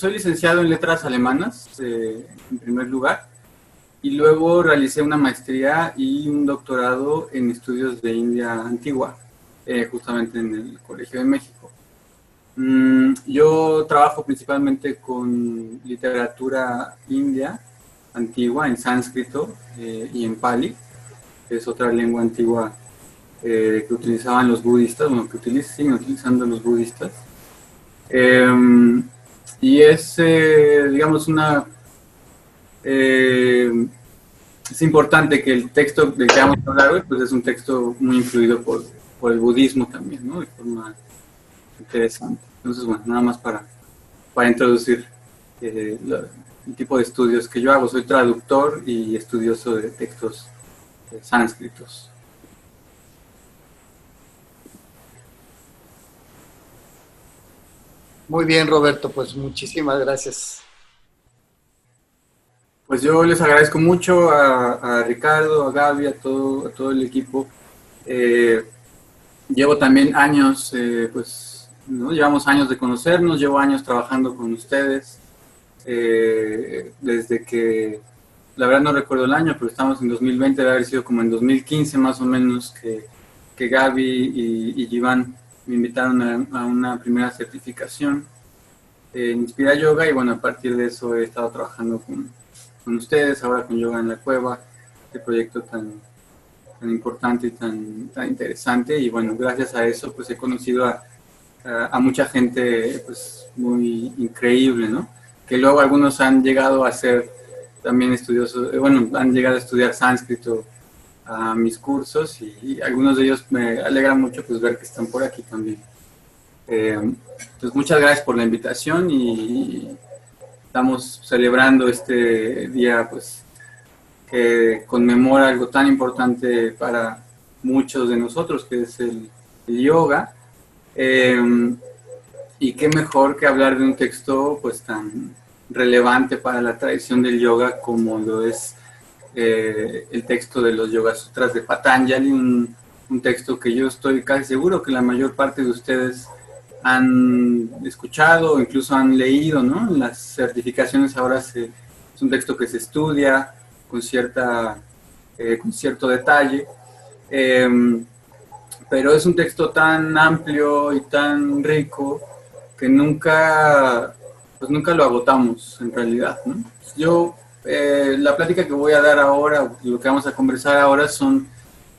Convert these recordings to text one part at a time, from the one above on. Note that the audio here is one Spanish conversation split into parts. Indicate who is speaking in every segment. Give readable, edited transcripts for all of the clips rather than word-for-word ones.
Speaker 1: soy licenciado en letras alemanas, en primer lugar, y luego realicé una maestría y un doctorado en estudios de India antigua, justamente en el Colegio de México. Yo trabajo principalmente con literatura india antigua, en sánscrito y en pali, que es otra lengua antigua que utilizaban los budistas, bueno, que siguen utilizando los budistas. Y es, digamos, es importante que el texto del que vamos a hablar hoy, pues es un texto muy influido por el budismo también, ¿no? De forma interesante. Entonces, bueno, nada más para introducir el tipo de estudios que yo hago. Soy traductor y estudioso de textos sánscritos.
Speaker 2: Muy bien, Roberto, pues muchísimas gracias.
Speaker 1: Pues yo les agradezco mucho a Ricardo, a Gaby, a todo el equipo. Llevo también años, pues, ¿no? Llevamos años de conocernos, llevo años trabajando con ustedes, desde que, la verdad no recuerdo el año, pero estamos en 2020, debe haber sido como en 2015 más o menos que Gaby y Iván me invitaron a una primera certificación en Inspira Yoga, y bueno, a partir de eso he estado trabajando con ustedes, ahora con Yoga en la Cueva, este proyecto tan importante y tan interesante. Y bueno, gracias a eso pues he conocido a mucha gente pues muy increíble, ¿no? Que luego algunos han llegado a ser también estudiosos, bueno, han llegado a estudiar sánscrito a mis cursos, y algunos de ellos me alegra mucho pues ver que están por aquí también. Entonces muchas gracias por la invitación, y estamos celebrando este día pues que conmemora algo tan importante para muchos de nosotros, que es el yoga. Y qué mejor que hablar de un texto pues tan relevante para la tradición del yoga como lo es el texto de los Yoga Sutras de Patanjali, un texto que yo estoy casi seguro que la mayor parte de ustedes han escuchado o incluso han leído, ¿no? En las certificaciones ahora es un texto que se estudia con cierto detalle, pero es un texto tan amplio y tan rico que nunca lo agotamos en realidad, ¿no? Yo, la plática que voy a dar ahora, lo que vamos a conversar ahora, son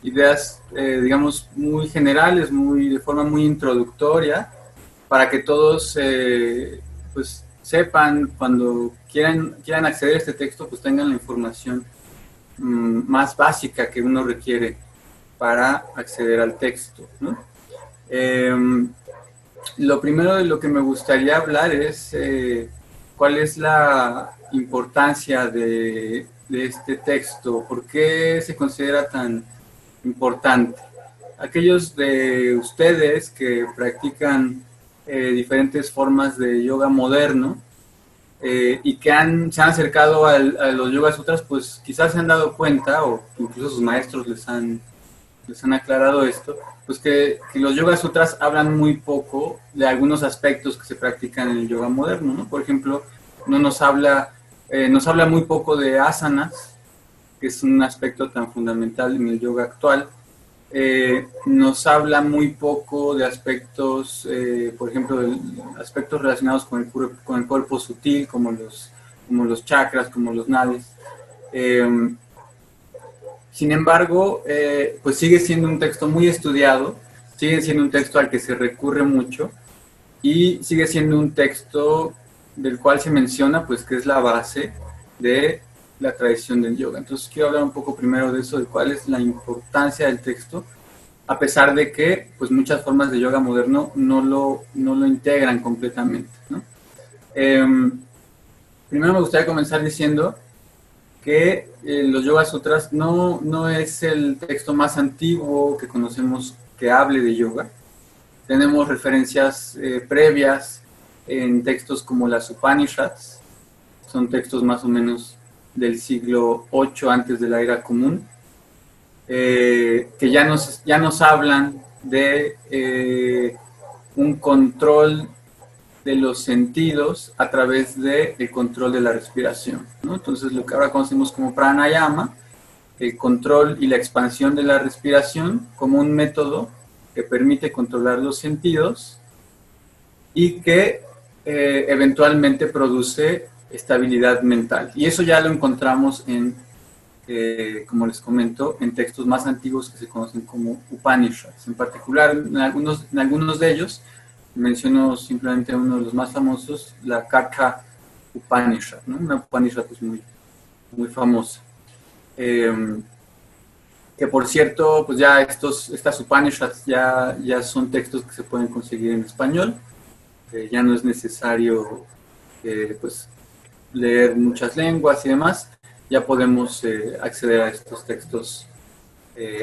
Speaker 1: ideas, digamos, muy generales, de forma muy introductoria, para que todos pues sepan, cuando quieran acceder a este texto, pues tengan la información más básica que uno requiere para acceder al texto, ¿no? Lo primero de lo que me gustaría hablar es cuál es la importancia de este texto, por qué se considera tan importante. Aquellos de ustedes que practican diferentes formas de yoga moderno y que se han acercado a los Yoga Sutras, pues quizás se han dado cuenta, o incluso sus maestros les han aclarado esto, pues que los Yoga Sutras hablan muy poco de algunos aspectos que se practican en el yoga moderno, ¿no? Por ejemplo, nos habla muy poco de asanas, que es un aspecto tan fundamental en el yoga actual. Nos habla muy poco de aspectos, por ejemplo, de aspectos relacionados con el cuerpo sutil, como los chakras, como los nadis. Sin embargo, pues sigue siendo un texto muy estudiado, sigue siendo un texto al que se recurre mucho, y sigue siendo un texto del cual se menciona pues que es la base de la tradición del yoga. Entonces quiero hablar un poco primero de eso, de cuál es la importancia del texto, a pesar de que pues muchas formas de yoga moderno no lo integran completamente, ¿no? Primero me gustaría comenzar diciendo que los Yoga Sutras no es el texto más antiguo que conocemos que hable de yoga. Tenemos referencias previas en textos como las Upanishads, son textos más o menos del siglo VIII antes de la era común, que ya nos hablan de un control de los sentidos a través del control de la respiración, ¿no? Entonces, lo que ahora conocemos como pranayama, el control y la expansión de la respiración como un método que permite controlar los sentidos y que eventualmente produce estabilidad mental. Y eso ya lo encontramos en, como les comento, en textos más antiguos que se conocen como Upanishads. En particular, en algunos de ellos, menciono simplemente uno de los más famosos, la Katha Upanishad, ¿no? Una Upanishad pues muy famosa. Que por cierto, pues ya estas Upanishads ya son textos que se pueden conseguir en español. Ya no es necesario pues leer muchas lenguas y demás. Ya podemos acceder a estos textos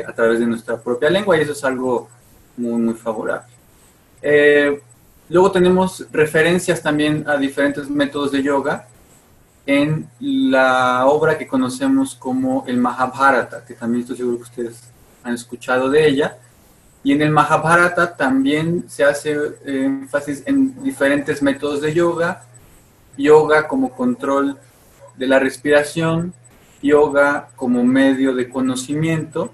Speaker 1: a través de nuestra propia lengua, y eso es algo muy favorable. Luego tenemos referencias también a diferentes métodos de yoga en la obra que conocemos como el Mahabharata, que también estoy seguro que ustedes han escuchado de ella. Y en el Mahabharata también se hace énfasis en diferentes métodos de yoga, yoga como control de la respiración, yoga como medio de conocimiento,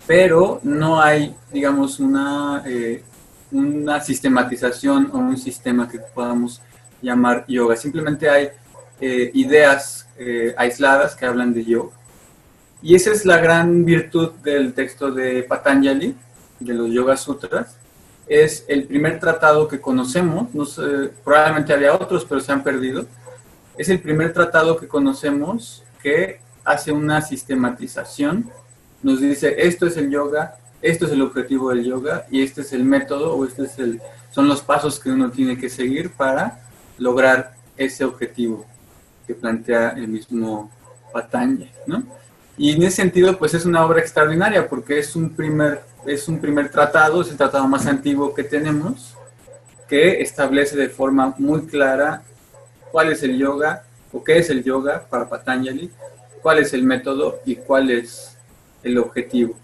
Speaker 1: pero no hay, digamos, una sistematización o un sistema que podamos llamar yoga. Simplemente hay ideas aisladas que hablan de yoga. Y esa es la gran virtud del texto de Patanjali, de los Yoga Sutras. Es el primer tratado que conocemos, no sé, probablemente había otros, pero se han perdido. Es el primer tratado que conocemos que hace una sistematización. Nos dice, esto es el yoga, esto es el objetivo del yoga, y este es el método, o son los pasos que uno tiene que seguir para lograr ese objetivo que plantea el mismo Patanjali, ¿no? Y en ese sentido, pues es una obra extraordinaria, porque es un primer tratado, es el tratado más antiguo que tenemos, que establece de forma muy clara cuál es el yoga, o qué es el yoga para Patanjali, cuál es el método y cuál es el objetivo.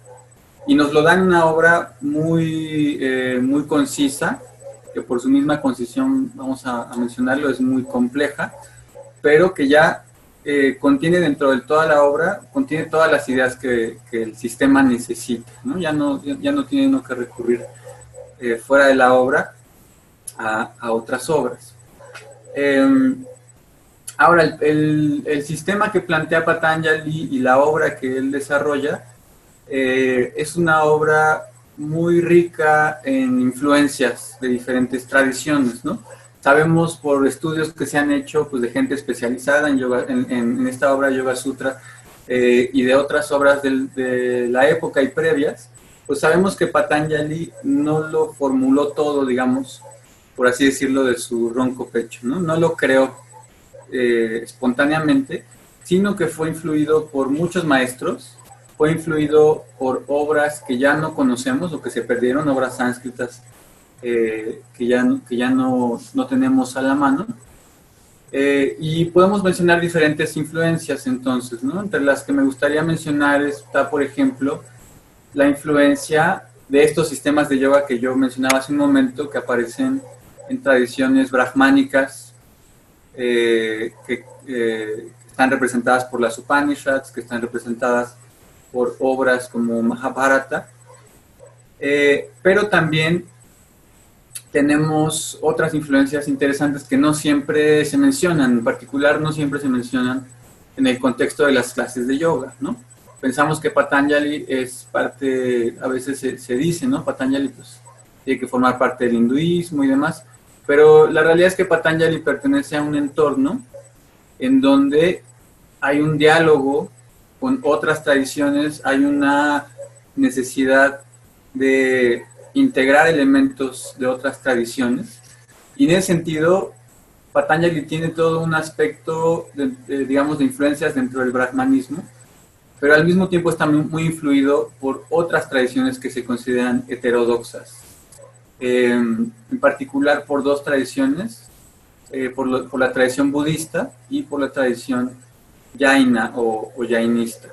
Speaker 1: Y nos lo dan en una obra muy concisa, que por su misma concisión, vamos a mencionarlo, es muy compleja, pero que ya contiene dentro de toda la obra, contiene todas las ideas que el sistema necesita, ¿no? Ya no tiene uno que recurrir fuera de la obra a otras obras. Ahora, el sistema que plantea Patanjali y la obra que él desarrolla es una obra muy rica en influencias de diferentes tradiciones, ¿no? Sabemos por estudios que se han hecho pues, de gente especializada en, yoga, en esta obra Yoga Sutra y de otras obras de la época y previas, pues sabemos que Patanjali no lo formuló todo, digamos, por así decirlo, de su ronco pecho, ¿no? No lo creó espontáneamente, sino que fue influido por muchos maestros, fue influido por obras que ya no conocemos o que se perdieron, obras sánscritas que ya no tenemos a la mano. Y podemos mencionar diferentes influencias entonces, ¿no? Entre las que me gustaría mencionar está, por ejemplo, la influencia de estos sistemas de yoga que yo mencionaba hace un momento, que aparecen en tradiciones brahmánicas, que están representadas por las Upanishads, que están representadas por obras como Mahabharata, pero también tenemos otras influencias interesantes que no siempre se mencionan, en particular no siempre se mencionan en el contexto de las clases de yoga, ¿no? Pensamos que Patanjali es parte, a veces se dice, ¿no? Patanjali pues tiene que formar parte del hinduismo y demás, pero la realidad es que Patanjali pertenece a un entorno en donde hay un diálogo con otras tradiciones, hay una necesidad de integrar elementos de otras tradiciones, y en ese sentido Patanjali tiene todo un aspecto digamos de influencias dentro del brahmanismo, pero al mismo tiempo está muy influido por otras tradiciones que se consideran heterodoxas, en particular por dos tradiciones, por la tradición budista y por la tradición jaina o jainista.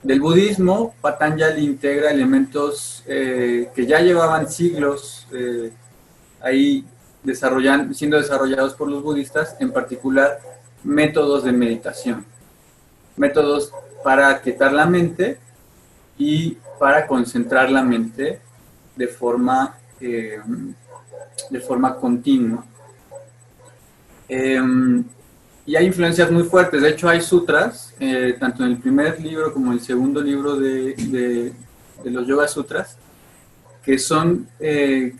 Speaker 1: Del budismo, Patanjali integra elementos que ya llevaban siglos ahí siendo desarrollados por los budistas, en particular métodos de meditación, métodos para quietar la mente y para concentrar la mente de forma continua. Y hay influencias muy fuertes. De hecho, hay sutras, tanto en el primer libro como en el segundo libro de los Yoga Sutras, que son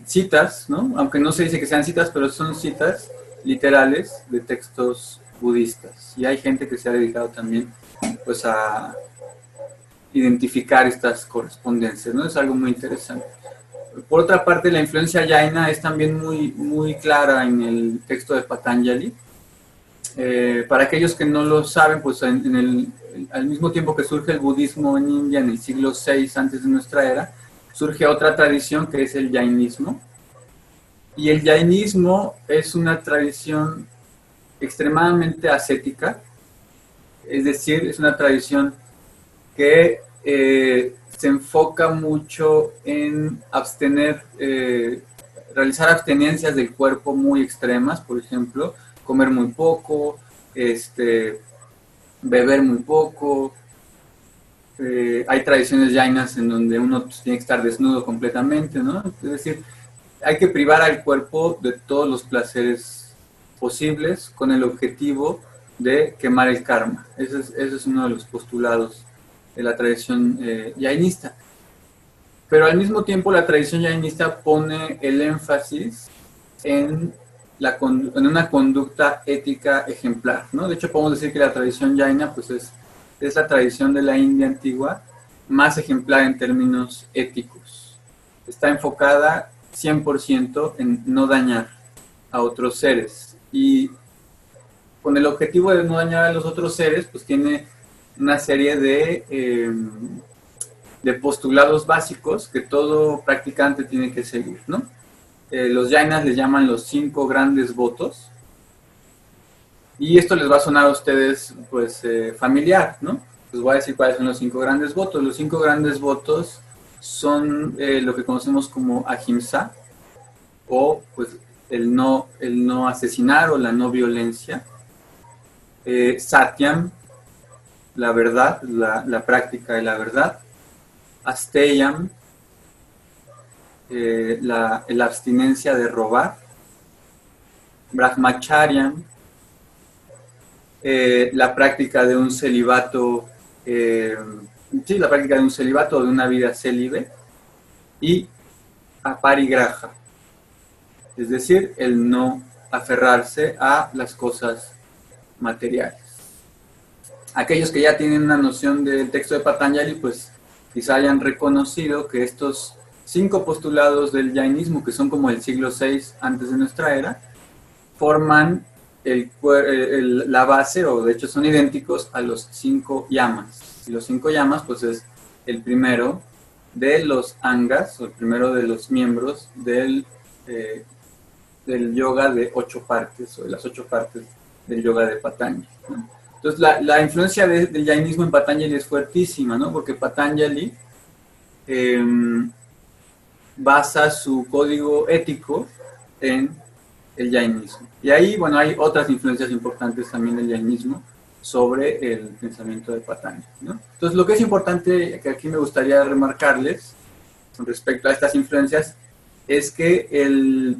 Speaker 1: citas, ¿no? Aunque no se dice que sean citas, pero son citas literales de textos budistas. Y hay gente que se ha dedicado también pues, a identificar estas correspondencias, ¿no? Es algo muy interesante. Por otra parte, la influencia jaina es también muy, muy clara en el texto de Patanjali. Para aquellos que no lo saben, pues al mismo tiempo que surge el budismo en India en el siglo VI antes de nuestra era, surge otra tradición que es el jainismo. Y el jainismo es una tradición extremadamente ascética, es decir, es una tradición que se enfoca mucho en realizar abstenencias del cuerpo muy extremas, por ejemplo, comer muy poco, beber muy poco. Hay tradiciones jainas en donde uno tiene que estar desnudo completamente, ¿no? Es decir, hay que privar al cuerpo de todos los placeres posibles con el objetivo de quemar el karma. Ese es uno de los postulados de la tradición jainista. Pero al mismo tiempo la tradición jainista pone el énfasis en una conducta ética ejemplar, ¿no? De hecho, podemos decir que la tradición jaina pues es la tradición de la India antigua más ejemplar en términos éticos. Está enfocada 100% en no dañar a otros seres. Y con el objetivo de no dañar a los otros seres, pues tiene una serie de postulados básicos que todo practicante tiene que seguir, ¿no? Los jainas les llaman los 5 grandes votos. Y esto les va a sonar a ustedes, pues, familiar, ¿no? Les voy a decir cuáles son los 5 grandes votos. Los 5 grandes votos son lo que conocemos como ahimsa, o pues el no asesinar o la no violencia. Satyam, la verdad, la práctica de la verdad. Asteyam, la abstinencia de robar. Brahmacharyam, la práctica de un celibato, la práctica de un celibato o de una vida célibe. Y aparigraha, es decir, el no aferrarse a las cosas materiales. Aquellos que ya tienen una noción del texto de Patanjali, pues quizá hayan reconocido que estos 5 postulados del jainismo, que son como el siglo VI antes de nuestra era, forman la base, o de hecho son idénticos a los 5 yamas. Y los 5 yamas, pues es el primero de los angas, o el primero de los miembros del yoga de 8 partes, o de las 8 partes del yoga de Patanjali, ¿no? Entonces la influencia del jainismo en Patanjali es fuertísima, ¿no? Porque Patanjali basa su código ético en el jainismo. Y ahí, bueno, hay otras influencias importantes también del jainismo sobre el pensamiento de Patanjali, ¿no? Entonces, lo que es importante, que aquí me gustaría remarcarles con respecto a estas influencias, es que el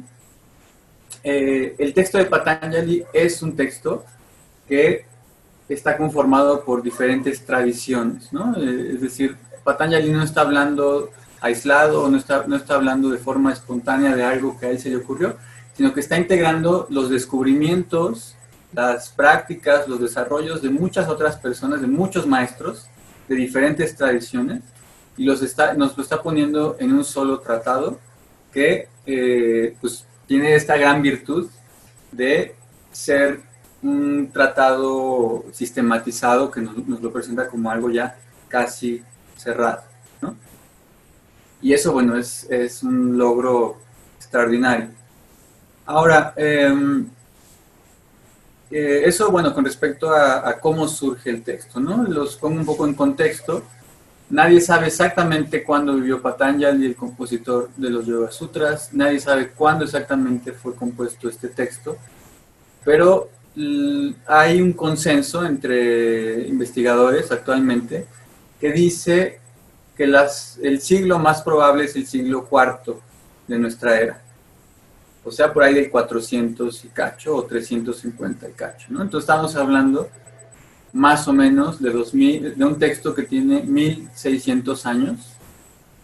Speaker 1: texto de Patanjali es un texto que está conformado por diferentes tradiciones, ¿no? Es decir, Patanjali no está hablando aislado, no está hablando de forma espontánea de algo que a él se le ocurrió, sino que está integrando los descubrimientos, las prácticas, los desarrollos de muchas otras personas, de muchos maestros de diferentes tradiciones, y nos lo está poniendo en un solo tratado que pues tiene esta gran virtud de ser un tratado sistematizado que nos lo presenta como algo ya casi cerrado, ¿no? Y eso, bueno, es un logro extraordinario. Ahora, eso, bueno, con respecto a cómo surge el texto, ¿no? Los pongo un poco en contexto. Nadie sabe exactamente cuándo vivió Patanjali, el compositor de los Yoga Sutras. Nadie sabe cuándo exactamente fue compuesto este texto. Pero hay un consenso entre investigadores actualmente que dice que el siglo más probable es el siglo IV de nuestra era. O sea, por ahí del 400 y cacho o 350 y cacho, ¿no? Entonces estamos hablando más o menos de un texto que tiene 1600 años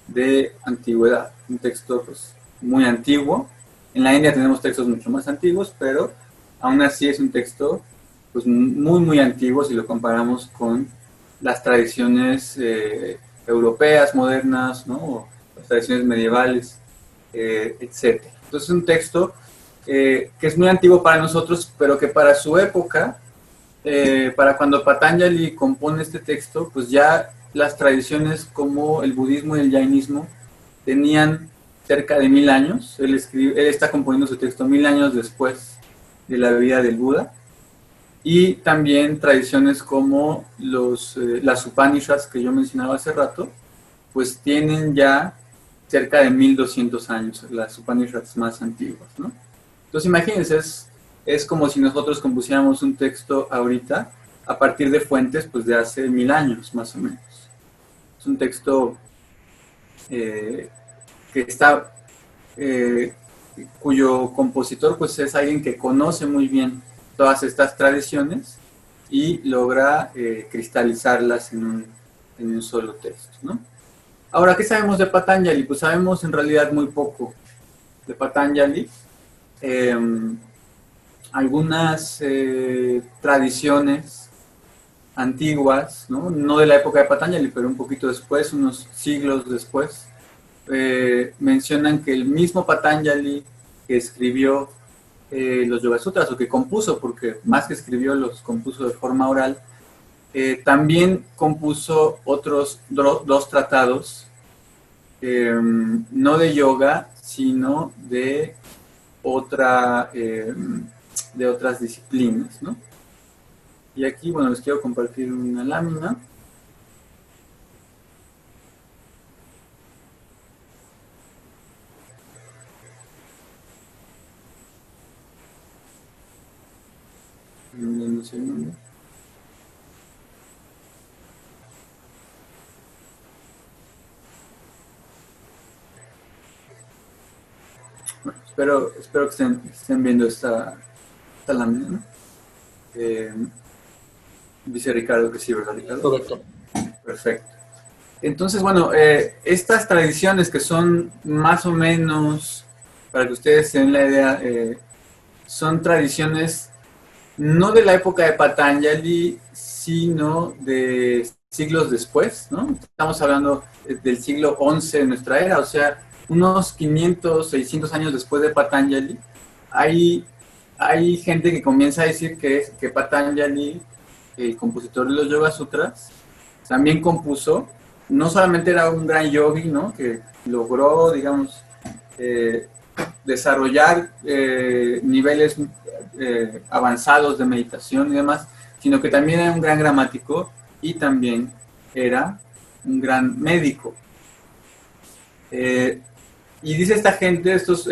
Speaker 1: de antigüedad. Un texto pues, muy antiguo. En la India tenemos textos mucho más antiguos, pero aún así es un texto pues, muy antiguo si lo comparamos con las tradiciones europeas modernas, ¿no? O las tradiciones medievales, etc. Entonces es un texto que es muy antiguo para nosotros, pero que para su época, para cuando Patanjali compone este texto, pues ya las tradiciones como el budismo y el jainismo tenían cerca de 1000 años. Él está componiendo su texto 1000 años después de la vida del Buda. Y también tradiciones como las Upanishads que yo mencionaba hace rato, pues tienen ya cerca de 1200 años, las Upanishads más antiguas, ¿no? Entonces imagínense, es como si nosotros compusiéramos un texto ahorita a partir de fuentes pues de hace 1000 años, más o menos. Es un texto que está, cuyo compositor pues es alguien que conoce muy bien todas estas tradiciones y logra cristalizarlas en un solo texto, ¿no? Ahora, ¿qué sabemos de Patanjali? Pues sabemos en realidad muy poco de Patanjali. Algunas tradiciones antiguas, ¿no? De la época de Patanjali, pero un poquito después, unos siglos después, mencionan que el mismo Patanjali que escribió los Yoga Sutras, o que compuso, porque más que escribió, los compuso de forma oral, también compuso otros dos tratados, no de yoga, sino de otras disciplinas, ¿no? Y aquí, bueno, les quiero compartir una lámina. Un segundo. Bueno, espero que estén viendo esta lámina, ¿no? Dice Ricardo que sí, ¿verdad, Ricardo?
Speaker 2: Correcto.
Speaker 1: Perfecto. Entonces, bueno, estas tradiciones que son más o menos, para que ustedes se den la idea, son tradiciones no de la época de Patanjali, sino de siglos después, ¿no? Estamos hablando del siglo XI de nuestra era, o sea, unos 500, 600 años después de Patanjali, hay gente que comienza a decir que Patanjali, el compositor de los Yoga Sutras, también compuso, no solamente era un gran yogi, ¿no? Que logró, digamos, desarrollar niveles avanzados de meditación y demás, sino que también era un gran gramático y también era un gran médico. Y dice esta gente, estos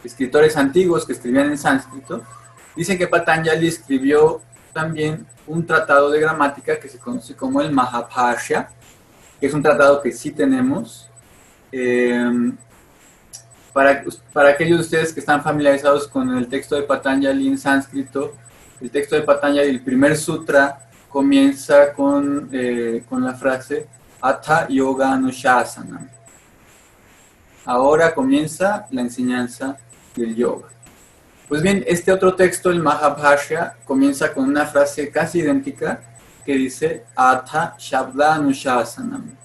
Speaker 1: escritores antiguos que escribían en sánscrito, dicen que Patanjali escribió también un tratado de gramática que se conoce como el Mahabhashya, que es un tratado que sí tenemos. Para aquellos de ustedes que están familiarizados con el texto de Patanjali en sánscrito, el texto de Patanjali, el primer sutra, comienza con la frase Atha Yoga Anushasana. Ahora comienza la enseñanza del yoga. Pues bien, este otro texto, el Mahabhashya, comienza con una frase casi idéntica que dice Atha Shabda Anushasanam.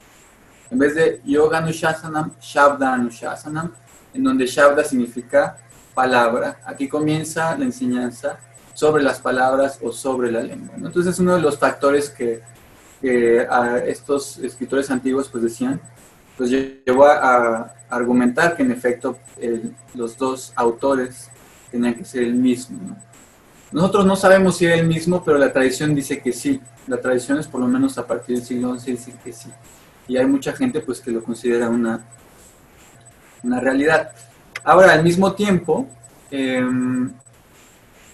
Speaker 1: En vez de Yoga Anushasanam, Shabda Anushasanam, en donde Shabda significa palabra. Aquí comienza la enseñanza sobre las palabras o sobre la lengua, ¿no? Entonces es uno de los factores que a estos escritores antiguos pues decían, pues llevó a argumentar que en efecto los dos autores tenían que ser el mismo, ¿no? Nosotros no sabemos si era el mismo, pero la tradición dice que sí. La tradición es por lo menos a partir del siglo XI dice que sí. Y hay mucha gente pues que lo considera una realidad. Ahora, al mismo tiempo,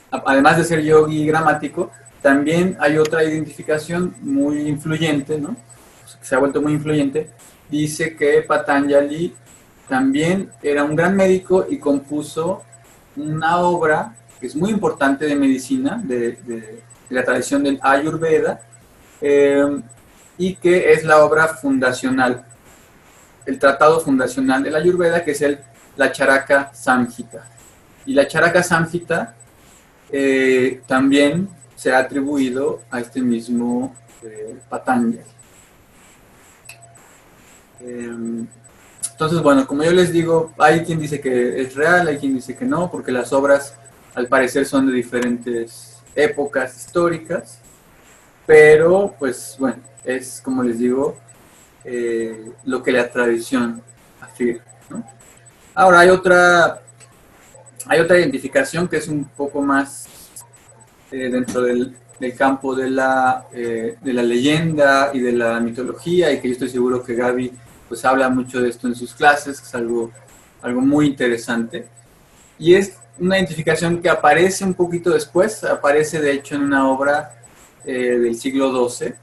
Speaker 1: además de ser yogi gramático, también hay otra identificación muy influyente, ¿no? Que se ha vuelto muy influyente. Dice que Patanjali también era un gran médico y compuso una obra que es muy importante de medicina, de la tradición del Ayurveda, y que es la obra fundacional, el tratado fundacional de la Ayurveda, que es la Charaka Samhita. Y la Charaka Samhita también se ha atribuido a este mismo Patanjali. Entonces, bueno, como yo les digo, hay quien dice que es real, hay quien dice que no, porque las obras al parecer son de diferentes épocas históricas, pero pues bueno, es como les digo, lo que la tradición afirma, ¿no? Ahora hay otra identificación que es un poco más dentro del campo de la leyenda y de la mitología, y que yo estoy seguro que Gaby pues habla mucho de esto en sus clases, que es algo muy interesante. Y es una identificación que aparece un poquito después, aparece de hecho en una obra del siglo XII,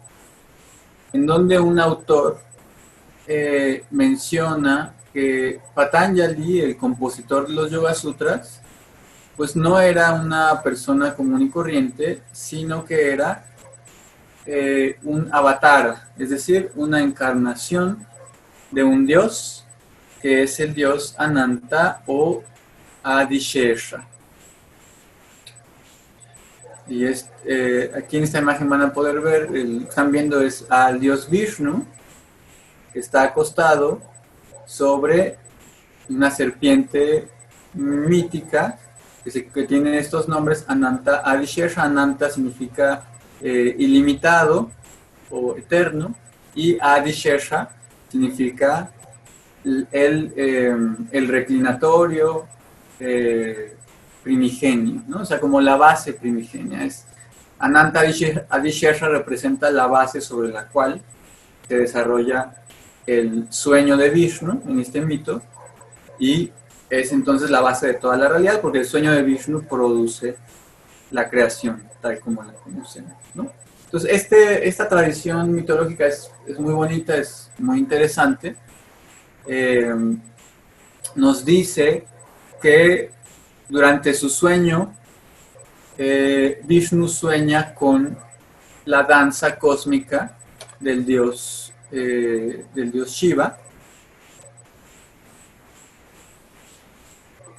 Speaker 1: en donde un autor menciona que Patanjali, el compositor de los Yoga Sutras, pues no era una persona común y corriente, sino que era un avatar, es decir, una encarnación de un dios, que es el dios Ananta o Adishesha. Y aquí en esta imagen van a poder ver, están viendo es al dios Vishnu, que está acostado sobre una serpiente mítica que tiene estos nombres: Ananta Adishesha. Ananta significa ilimitado o eterno, y Adishesha significa el reclinatorio primigenio, ¿no? O sea, como la base primigenia. Ananta Adishesha representa la base sobre la cual se desarrolla el sueño de Vishnu en este mito, y es entonces la base de toda la realidad, porque el sueño de Vishnu produce la creación tal como la conocemos, ¿no? Entonces esta tradición mitológica es muy bonita, es muy interesante. Nos dice que durante su sueño Vishnu sueña con la danza cósmica del dios Shiva,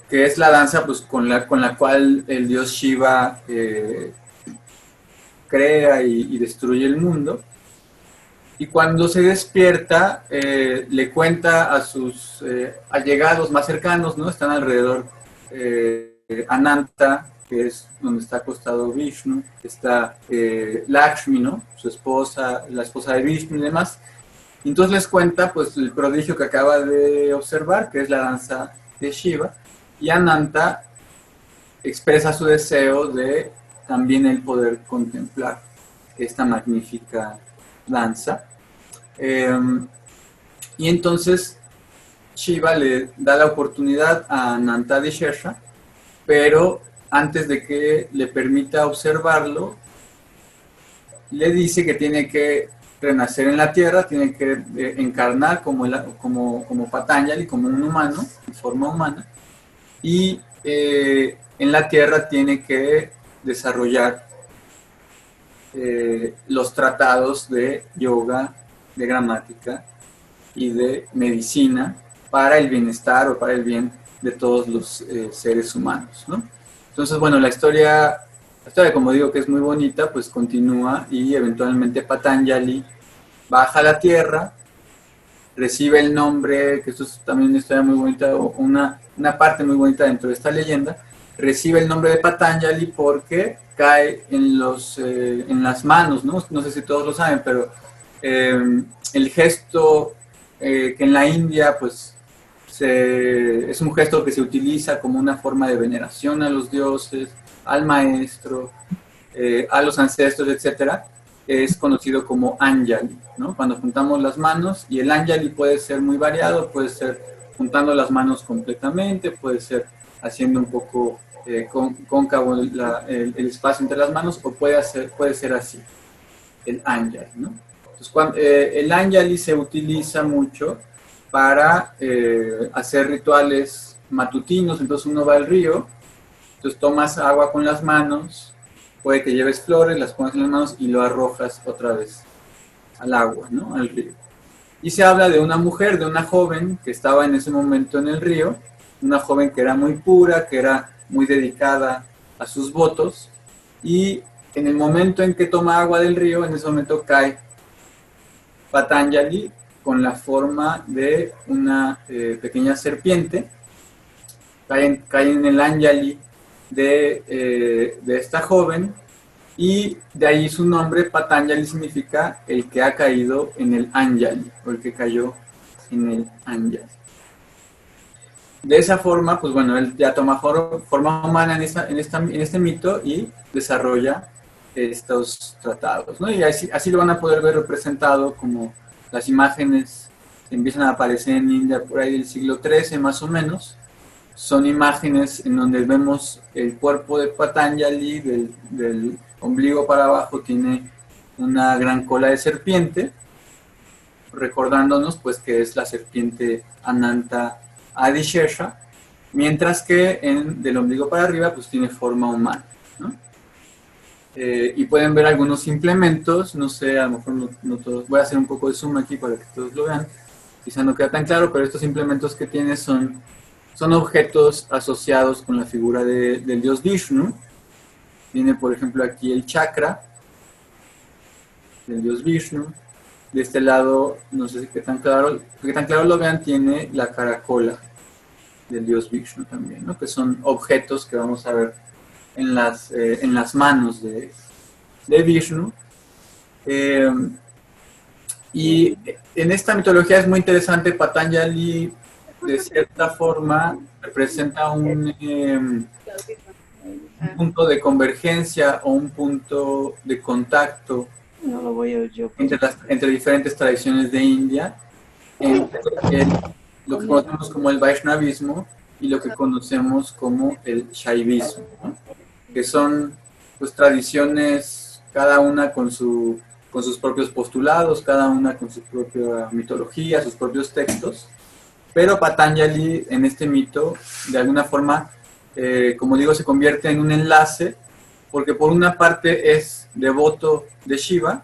Speaker 1: que es la danza pues, con la cual el dios Shiva crea y destruye el mundo. Y cuando se despierta, le cuenta a sus allegados más cercanos, ¿no? Están alrededor Ananta, que es donde está acostado Vishnu, está Lakshmi, ¿no? Su esposa, la esposa de Vishnu y demás. Y entonces les cuenta pues el prodigio que acaba de observar, que es la danza de Shiva, y Ananta expresa su deseo de también el poder contemplar esta magnífica danza. Y entonces Shiva le da la oportunidad a Ananta Adishesha, pero antes de que le permita observarlo, le dice que tiene que renacer en la tierra, tiene que encarnar como Patanjali, como un humano, en forma humana, y en la tierra tiene que desarrollar los tratados de yoga, de gramática y de medicina para el bienestar o para el bien de todos los seres humanos, ¿no? Entonces, bueno, la historia, como digo, que es muy bonita, pues continúa, y eventualmente Patanjali baja a la tierra, recibe el nombre, que esto es también una historia muy bonita, o una parte muy bonita dentro de esta leyenda, recibe el nombre de Patanjali porque cae en las manos, ¿no? No sé si todos lo saben, pero el gesto que en la India pues es un gesto que se utiliza como una forma de veneración a los dioses, al maestro, a los ancestros, etcétera, es conocido como Anjali, ¿no? Cuando juntamos las manos, y el Anjali puede ser muy variado, puede ser juntando las manos completamente, puede ser haciendo un poco cóncavo el espacio entre las manos, o puede ser así, el Anjali, ¿no? Entonces, el Anjali se utiliza mucho para hacer rituales matutinos. Entonces uno va al río, entonces tomas agua con las manos, puede que lleves flores, las pones en las manos y lo arrojas otra vez al agua, ¿no? Al río. Y se habla de una mujer, de una joven que estaba en ese momento en el río, una joven que era muy pura, que era muy dedicada a sus votos, y en el momento en que toma agua del río, en ese momento cae Patanjali con la forma de una pequeña serpiente, cae en el Anjali de esta joven, y de ahí su nombre. Patanjali significa el que ha caído en el Anjali, o el que cayó en el Anjali. De esa forma, pues bueno, él ya toma forma humana en este mito y desarrolla estos tratados, ¿no? Y así lo van a poder ver representado, como las imágenes que empiezan a aparecer en India por ahí del siglo XIII más o menos. Son imágenes en donde vemos el cuerpo de Patanjali, del ombligo para abajo tiene una gran cola de serpiente, recordándonos pues que es la serpiente Ananta Adishesha, mientras que del ombligo para arriba pues tiene forma humana, ¿no? Y pueden ver algunos implementos, no sé, a lo mejor no todos, voy a hacer un poco de zoom aquí para que todos lo vean, quizá no queda tan claro, pero estos implementos que tiene son objetos asociados con la figura del dios Vishnu. Tiene, por ejemplo, aquí el chakra del dios Vishnu. De este lado, no sé si qué tan claro lo vean, tiene la caracola del dios Vishnu también, ¿no? Que son objetos que vamos a ver en las manos de Vishnu. Y en esta mitología es muy interesante. Patanjali, de cierta forma, representa un punto de convergencia o un punto de contacto entre diferentes tradiciones de India, entre lo que conocemos como el Vaishnavismo y lo que conocemos como el Shaivismo, ¿no? Que son pues tradiciones, cada una con sus propios postulados, cada una con su propia mitología, sus propios textos. Pero Patanjali en este mito, de alguna forma, como digo, se convierte en un enlace, porque por una parte es devoto de Shiva,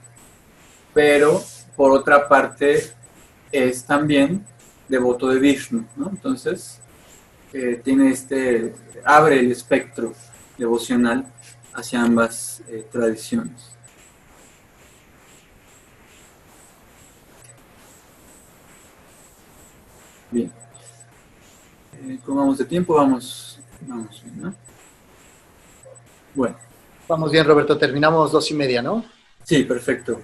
Speaker 1: pero por otra parte es también devoto de Vishnu, ¿no? Entonces, abre el espectro devocional hacia ambas tradiciones. Bien. ¿Cómo vamos de tiempo? Vamos bien, ¿no? Bueno.
Speaker 2: Vamos bien, Roberto. Terminamos 2:30, ¿no?
Speaker 1: Sí, perfecto.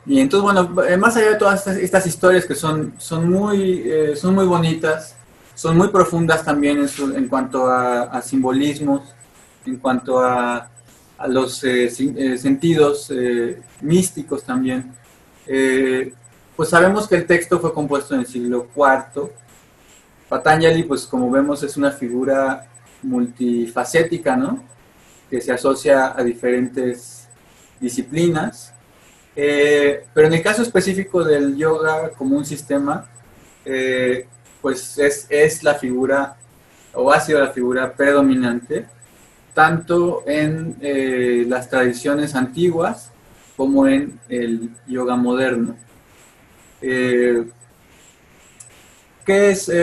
Speaker 1: Y entonces, bueno, más allá de todas estas historias que son muy bonitas, son muy profundas también en cuanto a simbolismos, en cuanto a los sentidos místicos también. Pues sabemos que el texto fue compuesto en el siglo IV. Patanjali, pues como vemos, es una figura multifacética, ¿no? Que se asocia a diferentes disciplinas. Pero en el caso específico del yoga como un sistema, pues es la figura, o ha sido la figura predominante, tanto en las tradiciones antiguas como en el yoga moderno.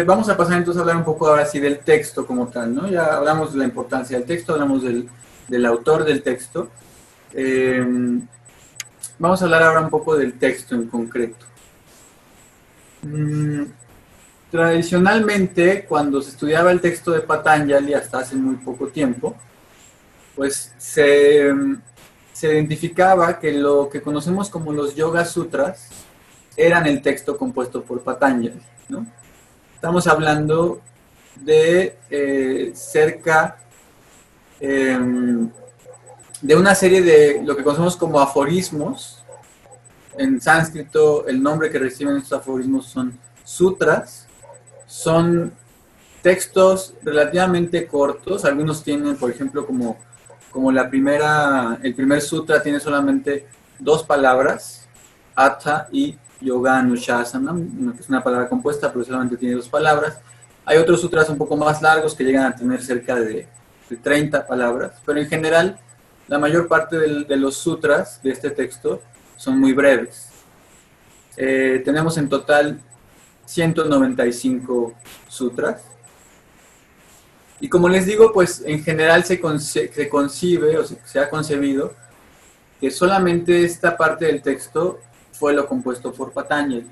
Speaker 1: Vamos a pasar entonces a hablar un poco ahora sí del texto como tal, ¿no? Ya hablamos de la importancia del texto, hablamos del autor del texto. Vamos a hablar ahora un poco del texto en concreto. Tradicionalmente, cuando se estudiaba el texto de Patanjali hasta hace muy poco tiempo, pues se identificaba que lo que conocemos como los Yoga Sutras eran el texto compuesto por Patanjali, ¿no? Estamos hablando de cerca de una serie de lo que conocemos como aforismos. En sánscrito el nombre que reciben estos aforismos son sutras. Son textos relativamente cortos. Algunos tienen, por ejemplo, como el primer sutra tiene solamente 2 palabras, Atha y Yoga Anushasana, que es una palabra compuesta, pero solamente tiene 2 palabras. Hay otros sutras un poco más largos que llegan a tener cerca de 30 palabras, pero en general la mayor parte de los sutras de este texto son muy breves. Tenemos en total 195 sutras. Y como les digo, pues en general se concibe o se ha concebido que solamente esta parte del texto fue lo compuesto por Patanjali.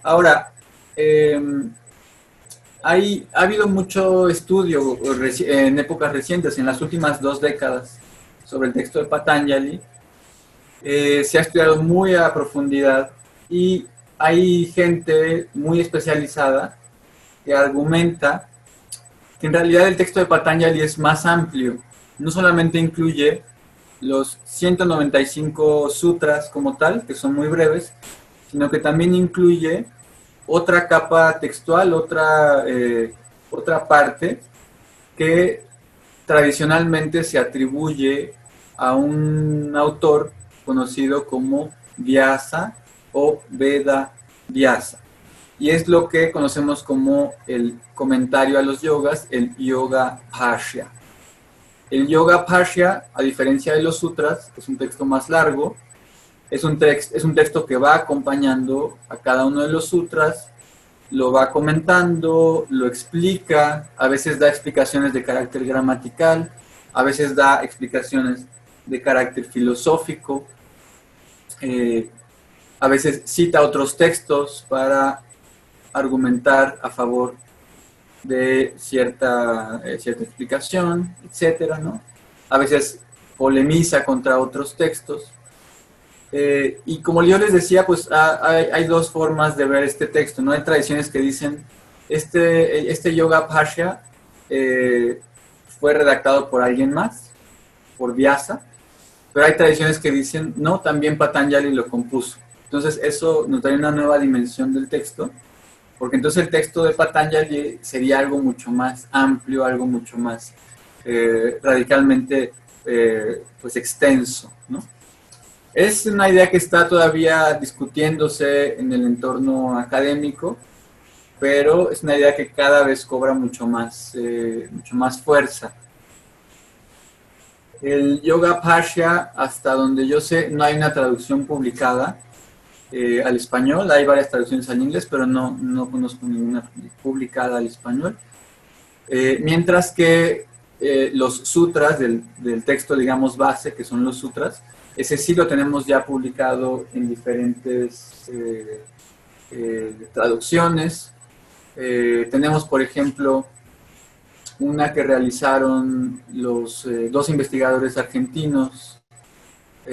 Speaker 1: Ahora, ha habido mucho estudio en épocas recientes, en las últimas 2 décadas, sobre el texto de Patanjali. Se ha estudiado muy a profundidad y hay gente muy especializada que argumenta que en realidad el texto de Patanjali es más amplio. No solamente incluye los 195 sutras como tal, que son muy breves, sino que también incluye otra capa textual, otra parte que tradicionalmente se atribuye a un autor conocido como Vyasa o Veda Vyasa. Y es lo que conocemos como el comentario a los yogas, el Yoga Bhashya. El Yoga Bhashya, a diferencia de los sutras, es un texto más largo, es un texto que va acompañando a cada uno de los sutras, lo va comentando, lo explica, a veces da explicaciones de carácter gramatical, a veces da explicaciones de carácter filosófico, a veces cita otros textos para argumentar a favor de cierta explicación, etcétera, ¿no? A veces polemiza contra otros textos. Y como yo les decía, pues hay 2 formas de ver este texto, ¿no? Hay tradiciones que dicen, este Yoga Bhashya fue redactado por alguien más, por Vyasa, pero hay tradiciones que dicen, no, también Patanjali lo compuso. Entonces eso nos da una nueva dimensión del texto, porque entonces el texto de Patanjali sería algo mucho más amplio, algo mucho más radicalmente pues extenso, ¿no? Es una idea que está todavía discutiéndose en el entorno académico, pero es una idea que cada vez cobra mucho más fuerza. El Yoga Bhashya, hasta donde yo sé, no hay una traducción publicada al español. Hay varias traducciones al inglés, pero no conozco ninguna publicada al español. Mientras que los sutras del texto, digamos, base, que son los sutras, ese sí lo tenemos ya publicado en diferentes traducciones. Tenemos, por ejemplo, una que realizaron los 2 investigadores argentinos,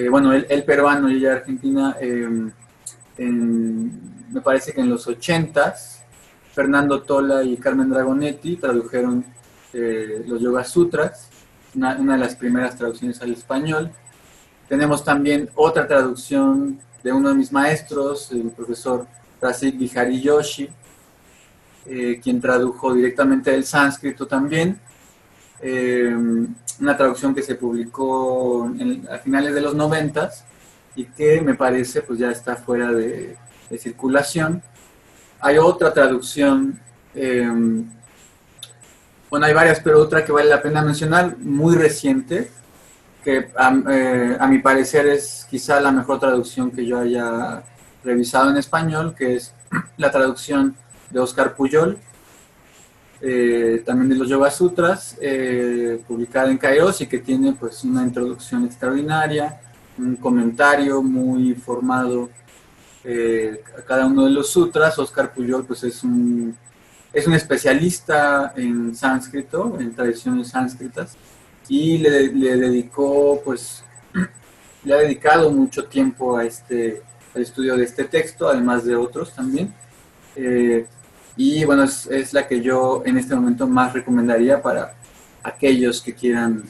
Speaker 1: bueno, él peruano y ella argentina, me parece que en los 80s, Fernando Tola y Carmen Dragonetti tradujeron los Yoga Sutras, una de las primeras traducciones al español. Tenemos también otra traducción de uno de mis maestros, el profesor Rasik Bihari Joshi, quien tradujo directamente del sánscrito también. Una traducción que se publicó a finales de los 90s y que me parece pues ya está fuera de circulación. Hay otra traducción, bueno, hay varias, pero otra que vale la pena mencionar, muy reciente, que a mi parecer es quizá la mejor traducción que yo haya revisado en español, que es la traducción de Oscar Pujol, también de los Yoga Sutras, publicada en Kairos y que tiene pues una introducción extraordinaria, un comentario muy formado a cada uno de los sutras. Oscar Pujol pues es un especialista en sánscrito, en tradiciones sánscritas, y le dedicó pues le ha dedicado mucho tiempo al estudio de este texto, además de otros también. y bueno, es la que yo en este momento más recomendaría para aquellos que quieran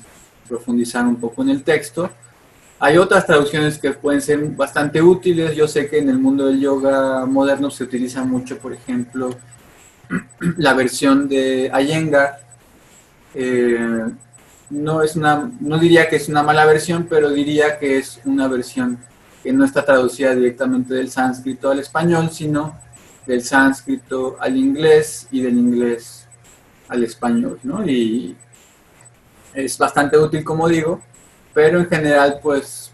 Speaker 1: profundizar un poco en el texto. Hay otras traducciones que pueden ser bastante útiles. Yo sé que en el mundo del yoga moderno se utiliza mucho, por ejemplo, la versión de Iyengar. No diría que es una mala versión, pero diría que es una versión que no está traducida directamente del sánscrito al español, sino del sánscrito al inglés y del inglés al español, ¿no? Y es bastante útil, como digo, pero en general, pues,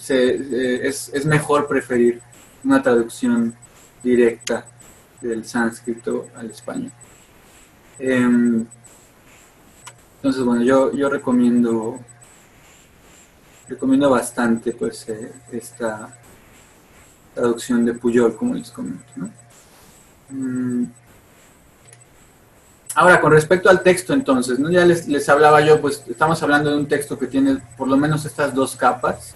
Speaker 1: es mejor preferir una traducción directa del sánscrito al español. Entonces, bueno, yo recomiendo bastante, pues, esta traducción de Pujol, como les comento, ¿no? Ahora, con respecto al texto, entonces, ¿no? Ya les hablaba yo, pues, estamos hablando de un texto que tiene por lo menos estas dos capas.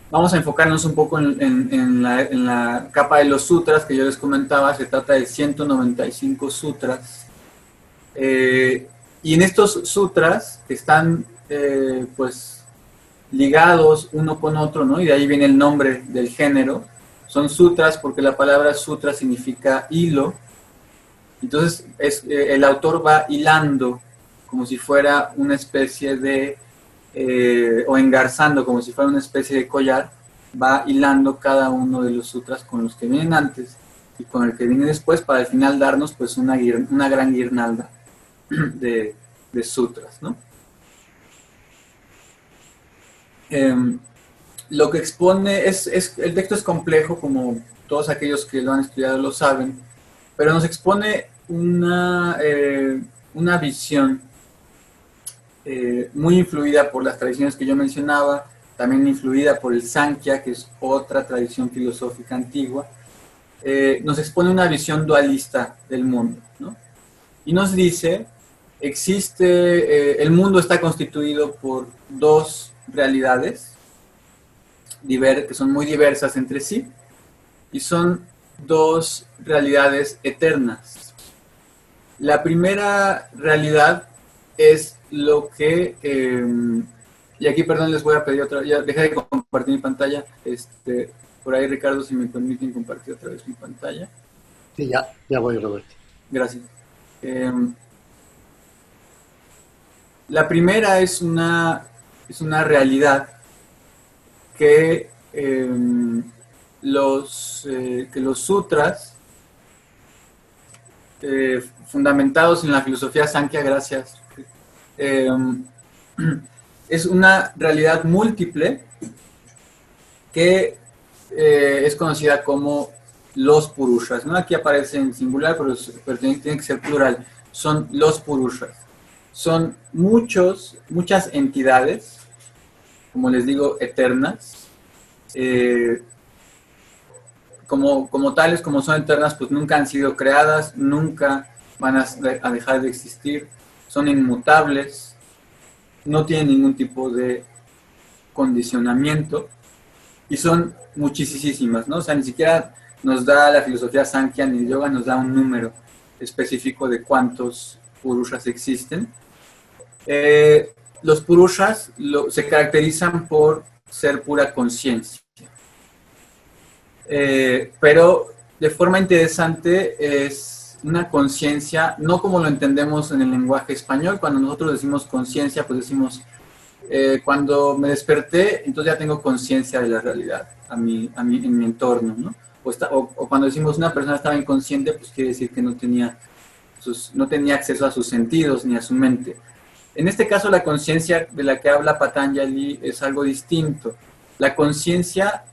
Speaker 1: Vamos a enfocarnos un poco en la capa de los sutras que yo les comentaba. Se trata de 195 sutras. Y en estos sutras que están, pues, ligados uno con otro, ¿no? Y de ahí viene el nombre del género. Son sutras porque la palabra sutra significa hilo. Entonces, el autor va hilando como si fuera una especie de, o engarzando como si fuera una especie de collar, va hilando cada uno de los sutras con los que vienen antes y con el que viene después, para al final darnos, pues, una gran guirnalda de sutras, ¿no? Lo que expone el texto es complejo, como todos aquellos que lo han estudiado lo saben, pero nos expone una visión muy influida por las tradiciones que yo mencionaba, también influida por el Sankhya, que es otra tradición filosófica antigua. Nos expone una visión dualista del mundo, ¿no? Y nos dice, el mundo está constituido por dos realidades que son muy diversas entre sí, y son dos realidades eternas. La primera realidad es lo que, y aquí, perdón, les voy a pedir otra, ya dejé de compartir mi pantalla, por ahí, Ricardo, si me permiten compartir otra vez mi pantalla.
Speaker 2: Sí, ya voy, Roberto.
Speaker 1: Gracias. La primera es una realidad que los sutras, fundamentados en la filosofía Sankhya, gracias, es una realidad múltiple que es conocida como los purushas, ¿no? Aquí aparece en singular, pero tiene que ser plural. Son los purushas. Son muchas entidades, como les digo, eternas. Como tales, como son eternas, pues nunca han sido creadas, nunca van a dejar de existir. Son inmutables, no tienen ningún tipo de condicionamiento y son muchísimas, ¿no? O sea, ni siquiera nos da la filosofía Sankhya ni el yoga, nos da un número específico de cuántos purushas existen. Los purushas se caracterizan por ser pura conciencia. Pero de forma interesante es una conciencia, no como lo entendemos en el lenguaje español. Cuando nosotros decimos conciencia, pues decimos, cuando me desperté, entonces ya tengo conciencia de la realidad en mi entorno, ¿no? O cuando decimos una persona estaba inconsciente, pues quiere decir que no tenía acceso a sus sentidos ni a su mente. En este caso, la conciencia de la que habla Patanjali es algo distinto. La conciencia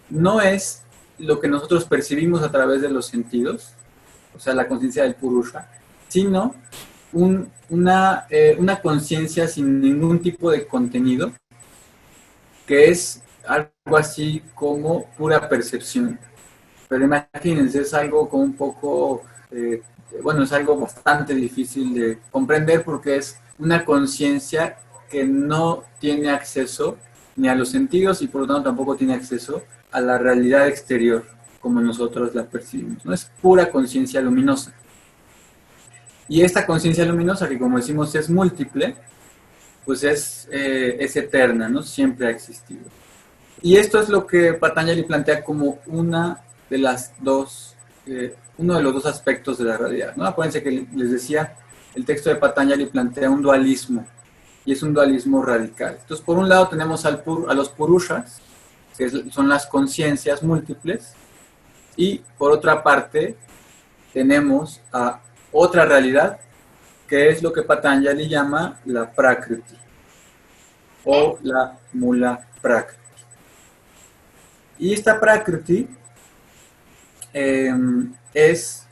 Speaker 1: no es lo que nosotros percibimos a través de los sentidos, o sea, la conciencia del purusha, sino una conciencia sin ningún tipo de contenido, que es algo así como pura percepción. Pero imagínense, es algo como un poco, es algo bastante difícil de comprender porque es una conciencia que no tiene acceso ni a los sentidos y por lo tanto tampoco tiene acceso a la realidad exterior como nosotros la percibimos, ¿no? Es pura conciencia luminosa. Y esta conciencia luminosa, que como decimos es múltiple, pues es eterna, ¿no? Siempre ha existido. Y esto es lo que Patanjali plantea como uno de los dos aspectos de la realidad, ¿no? Acuérdense que les decía, el texto de Patanjali plantea un dualismo, y es un dualismo radical. Entonces, por un lado tenemos a los purushas, que son las conciencias múltiples, y por otra parte tenemos a otra realidad, que es lo que Patanjali llama la Prakriti, o la Mula Prakriti. Y esta Prakriti es,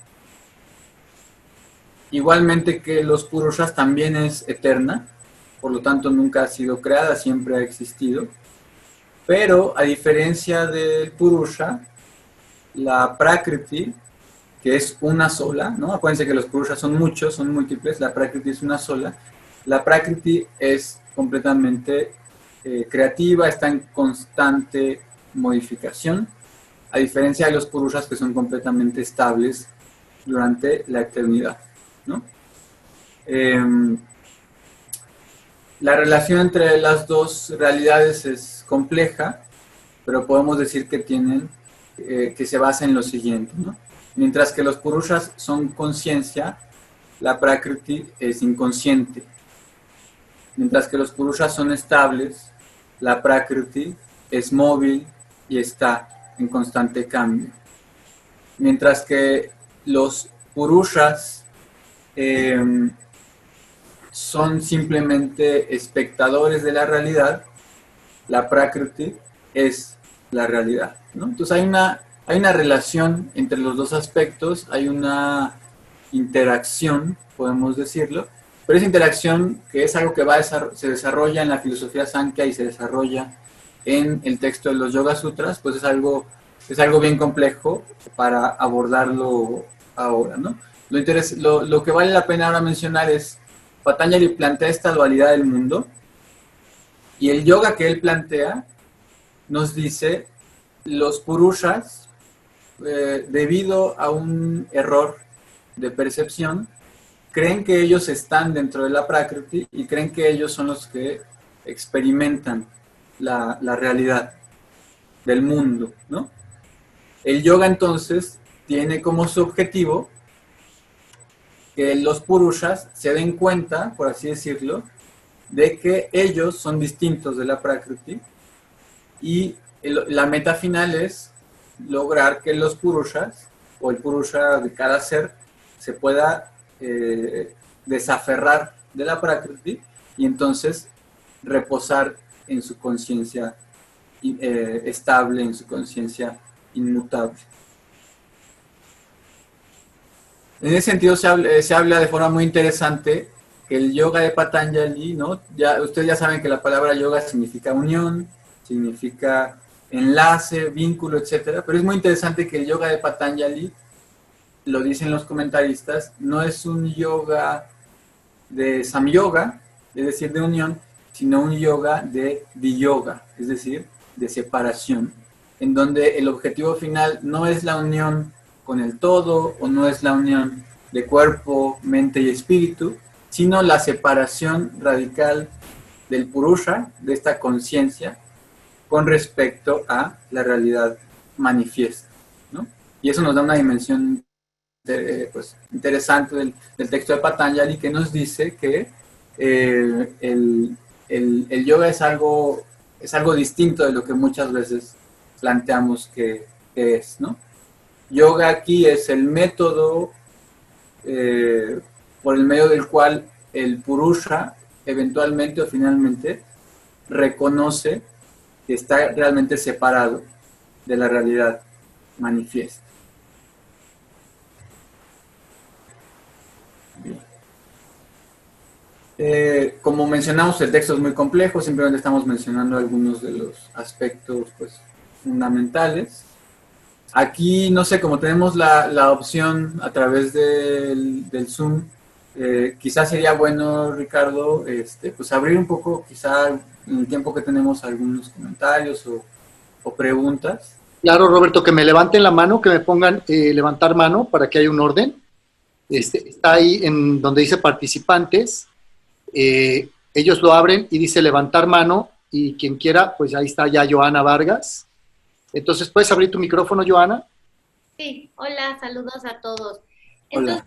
Speaker 1: igualmente que los Purushas, también es eterna, por lo tanto nunca ha sido creada, siempre ha existido. Pero a diferencia del Purusha, la Prakriti, que es una sola, ¿no? Acuérdense que los Purushas son muchos, son múltiples, la Prakriti es una sola. La Prakriti es completamente creativa, está en constante modificación, a diferencia de los Purushas, que son completamente estables durante la eternidad, ¿no? La relación entre las dos realidades es compleja, pero podemos decir que que se basa en lo siguiente, ¿no? Mientras que los Purushas son conciencia, la Prakriti es inconsciente. Mientras que los Purushas son estables, la Prakriti es móvil y está en constante cambio. Mientras que los Purushas son simplemente espectadores de la realidad, la Prakriti es la realidad, ¿no? Entonces hay una relación entre los dos aspectos, hay una interacción, podemos decirlo, pero esa interacción, que es algo que se desarrolla en la filosofía Sankhya y se desarrolla en el texto de los Yoga Sutras, pues es algo bien complejo para abordarlo ahora, ¿no? Lo que vale la pena ahora mencionar es, Patanjali plantea esta dualidad del mundo, y el yoga que él plantea nos dice, los Purushas, debido a un error de percepción, creen que ellos están dentro de la Prakriti y creen que ellos son los que experimentan la realidad del mundo, ¿no? El yoga entonces tiene como su objetivo que los Purushas se den cuenta, por así decirlo, de que ellos son distintos de la Prakriti, y la meta final es lograr que los Purushas, o el Purusha de cada ser, se pueda desaferrar de la Prakriti y entonces reposar en su conciencia estable, en su conciencia inmutable. En ese sentido se habla de forma muy interesante que el yoga de Patanjali, ¿no? Ustedes ya saben que la palabra yoga significa unión, significa enlace, vínculo, etcétera, pero es muy interesante que el yoga de Patanjali, lo dicen los comentaristas, no es un yoga de samyoga, es decir, de unión, sino un yoga de viyoga, es decir, de separación, en donde el objetivo final no es la unión con el todo, o no es la unión de cuerpo, mente y espíritu, sino la separación radical del Purusha, de esta conciencia, con respecto a la realidad manifiesta, ¿no? Y eso nos da una dimensión pues, interesante del texto de Patanjali, que nos dice que el yoga es algo distinto de lo que muchas veces planteamos que es, ¿no? Yoga aquí es el método por el medio del cual el Purusha eventualmente o finalmente reconoce que está realmente separado de la realidad manifiesta. Como mencionamos, el texto es muy complejo, simplemente estamos mencionando algunos de los aspectos pues, fundamentales. Aquí, no sé, como tenemos la opción a través del Zoom, quizás sería bueno, Ricardo, pues abrir un poco, quizá en el tiempo que tenemos, algunos comentarios o preguntas.
Speaker 2: Claro, Roberto, que me levanten la mano, que me pongan levantar mano para que haya un orden. Está ahí en donde dice participantes. Ellos lo abren y dice levantar mano y quien quiera, pues ahí está ya Joana Vargas. Entonces, ¿puedes abrir tu micrófono, Joana?
Speaker 3: Sí, hola, saludos a todos.
Speaker 1: Hola.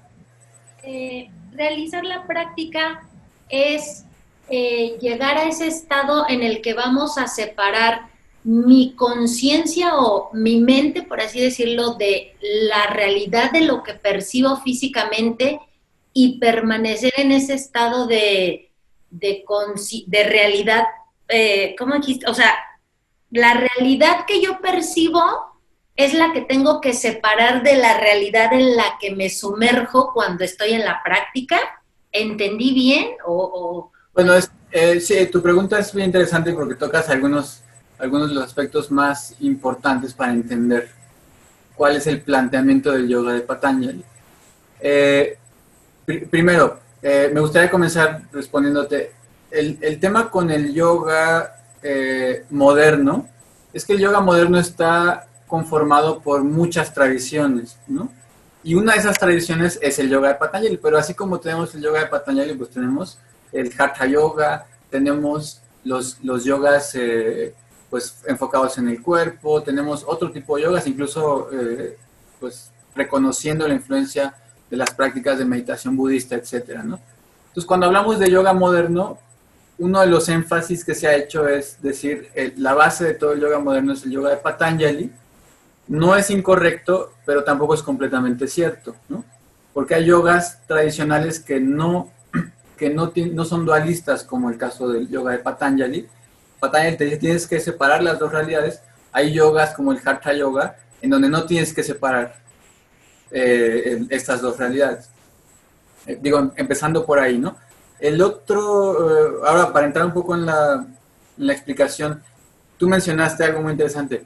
Speaker 3: Entonces, realizar la práctica es llegar a ese estado en el que vamos a separar mi conciencia o mi mente, por así decirlo, de la realidad de lo que percibo físicamente y permanecer en ese estado de realidad, ¿cómo dijiste? O sea, la realidad que yo percibo es la que tengo que separar de la realidad en la que me sumerjo cuando estoy en la práctica. ¿Entendí bien?
Speaker 1: Bueno, sí, tu pregunta es muy interesante porque tocas algunos de los aspectos más importantes para entender cuál es el planteamiento del yoga de Patanjali. Primero, me gustaría comenzar respondiéndote, el tema con el yoga moderno es que el yoga moderno está conformado por muchas tradiciones, ¿no? Y una de esas tradiciones es el yoga de Patanjali, pero así como tenemos el yoga de Patanjali, pues tenemos el Hatha Yoga, tenemos los yogas pues enfocados en el cuerpo, tenemos otro tipo de yogas, incluso pues reconociendo la influencia de las prácticas de meditación budista, etcétera, ¿no? Entonces, cuando hablamos de yoga moderno, uno de los énfasis que se ha hecho es decir, la base de todo el yoga moderno es el yoga de Patanjali. No es incorrecto, pero tampoco es completamente cierto, ¿no? Porque hay yogas tradicionales que no son dualistas, como el caso del yoga de Patanjali. Patanjali te dice tienes que separar las dos realidades. Hay yogas como el Hatha Yoga, en donde no tienes que separar estas dos realidades. Digo, empezando por ahí, ¿no? El otro, ahora para entrar un poco en la explicación, tú mencionaste algo muy interesante.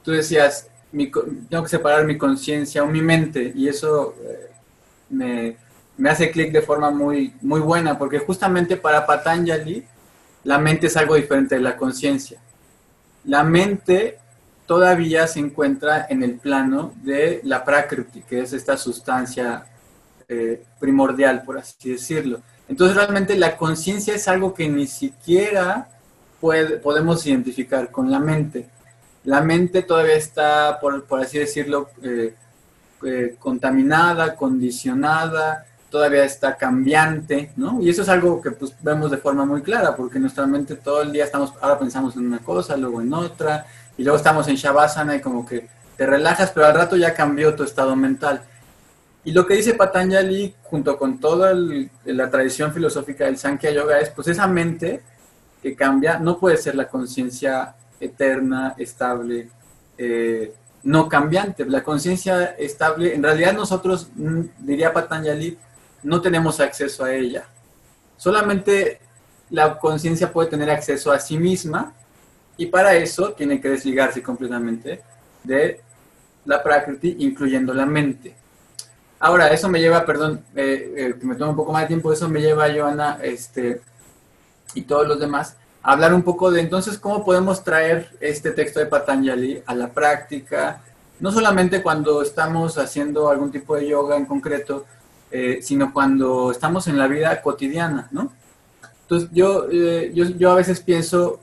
Speaker 1: Tú decías, tengo que separar mi conciencia o mi mente, y eso me hace clic de forma muy, muy buena, porque justamente para Patanjali la mente es algo diferente de la conciencia. La mente todavía se encuentra en el plano de la Prakriti, que es esta sustancia primordial, por así decirlo. Entonces realmente la conciencia es algo que ni siquiera podemos identificar con la mente. La mente todavía está, por así decirlo, contaminada, condicionada, todavía está cambiante, ¿no? Y eso es algo que pues vemos de forma muy clara, porque nuestra mente todo el día ahora pensamos en una cosa, luego en otra, y luego estamos en Shavasana y como que te relajas, pero al rato ya cambió tu estado mental. Y lo que dice Patanjali, junto con toda la tradición filosófica del Sankhya Yoga, es pues esa mente que cambia no puede ser la conciencia eterna, estable, no cambiante. La conciencia estable, en realidad nosotros, diría Patanjali, no tenemos acceso a ella. Solamente la conciencia puede tener acceso a sí misma, y para eso tiene que desligarse completamente de la Prakriti, incluyendo la mente. Ahora, eso me lleva, perdón, que me tome un poco más de tiempo, eso me lleva, Joana, y todos los demás, a hablar un poco de entonces cómo podemos traer este texto de Patanjali a la práctica, no solamente cuando estamos haciendo algún tipo de yoga en concreto, sino cuando estamos en la vida cotidiana, ¿no? Entonces, yo a veces pienso,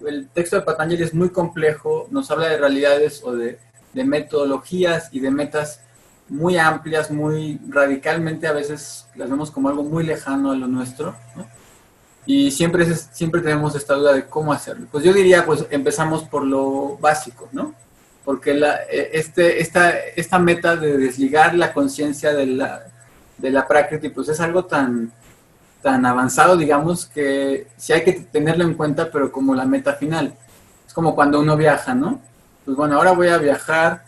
Speaker 1: el texto de Patanjali es muy complejo, nos habla de realidades o de metodologías y de metas muy amplias, muy radicalmente, a veces las vemos como algo muy lejano a lo nuestro, ¿no? Y siempre tenemos esta duda de cómo hacerlo. Pues yo diría, pues empezamos por lo básico, ¿no? Porque esta meta de desligar la conciencia de la Prakriti, pues es algo tan avanzado, digamos, que sí hay que tenerlo en cuenta, pero como la meta final. Es como cuando uno viaja, ¿no? Pues bueno, ahora voy a viajar,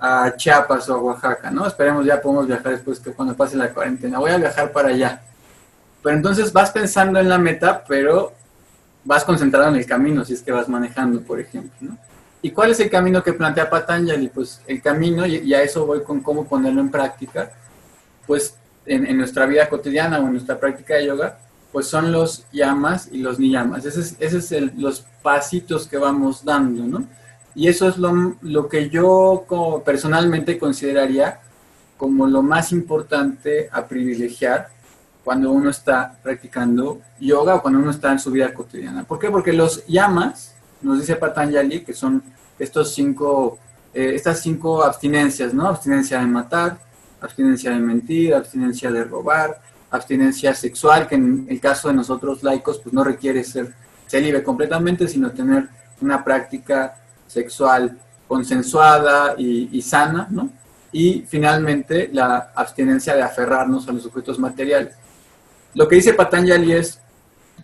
Speaker 1: a Chiapas o a Oaxaca, ¿no? Esperemos ya podemos viajar después que cuando pase la cuarentena. Voy a viajar para allá. Pero entonces vas pensando en la meta, pero vas concentrado en el camino, si es que vas manejando, por ejemplo, ¿no? ¿Y cuál es el camino que plantea Patanjali? Pues el camino, y a eso voy con cómo ponerlo en práctica, pues en nuestra vida cotidiana o en nuestra práctica de yoga, pues son los yamas y los niyamas. Ese es los pasitos que vamos dando, ¿no? Y eso es lo que yo como personalmente consideraría como lo más importante a privilegiar cuando uno está practicando yoga o cuando uno está en su vida cotidiana. ¿Por qué? Porque los yamas, nos dice Patanjali, que son estas cinco abstinencias, ¿no? Abstinencia de matar, abstinencia de mentir, abstinencia de robar, abstinencia sexual, que en el caso de nosotros laicos, pues no requiere ser célibe completamente, sino tener una práctica sexual consensuada y sana, ¿no? Y finalmente la abstinencia de aferrarnos a los objetos materiales. Lo que dice Patanjali es,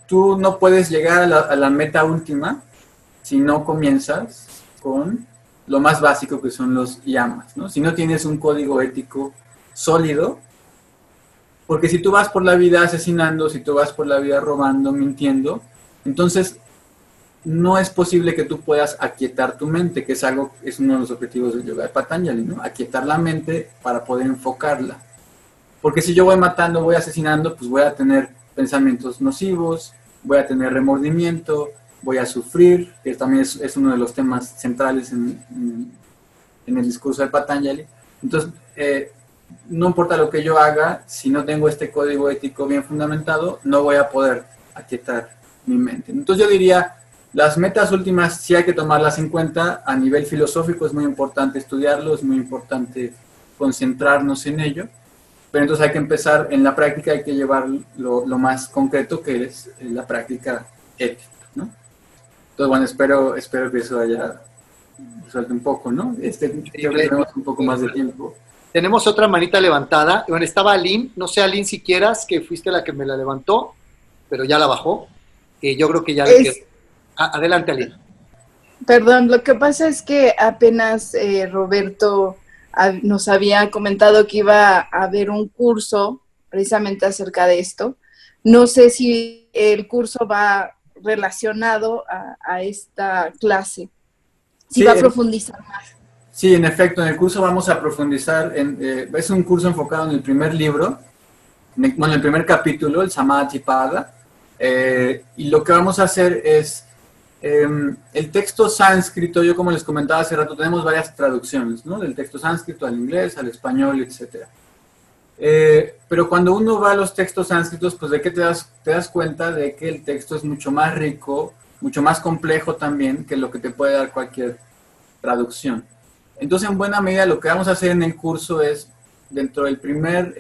Speaker 1: tú no puedes llegar a la meta última si no comienzas con lo más básico que son los yamas, ¿no? Si no tienes un código ético sólido, porque si tú vas por la vida asesinando, si tú vas por la vida robando, mintiendo, entonces no es posible que tú puedas aquietar tu mente, que es uno de los objetivos del yoga de Patanjali, ¿no? Aquietar la mente para poder enfocarla. Porque si yo voy matando, voy asesinando, pues voy a tener pensamientos nocivos, voy a tener remordimiento, voy a sufrir, que también es uno de los temas centrales en el discurso de Patanjali. Entonces, no importa lo que yo haga, si no tengo este código ético bien fundamentado, no voy a poder aquietar mi mente. Entonces yo diría, las metas últimas sí hay que tomarlas en cuenta. A nivel filosófico es muy importante estudiarlo, es muy importante concentrarnos en ello, pero entonces hay que empezar en la práctica, hay que llevar lo más concreto, que es la práctica ética, ¿no? Entonces, bueno, espero que eso haya resuelto un poco, ¿no? Creo que tenemos un poco más de tiempo.
Speaker 2: Tenemos otra manita levantada. Bueno, estaba Aline, no sé, Aline, si quieras, que fuiste la que me la levantó, pero ya la bajó. Yo creo que ya le quedó. Adelante, Aline.
Speaker 4: Perdón, lo que pasa es que apenas Roberto nos había comentado que iba a haber un curso precisamente acerca de esto. No sé si el curso va relacionado a esta clase, si va a profundizar más.
Speaker 1: Sí, en efecto, en el curso vamos a profundizar, es un curso enfocado en el primer libro, en el primer capítulo, el Samadhipada, y lo que vamos a hacer es, el texto sánscrito, yo como les comentaba hace rato, tenemos varias traducciones, ¿no? Del texto sánscrito al inglés, al español, etc. Pero cuando uno va a los textos sánscritos, pues ¿de qué te das cuenta? De que el texto es mucho más rico, mucho más complejo también que lo que te puede dar cualquier traducción. Entonces, en buena medida, lo que vamos a hacer en el curso es, dentro del primer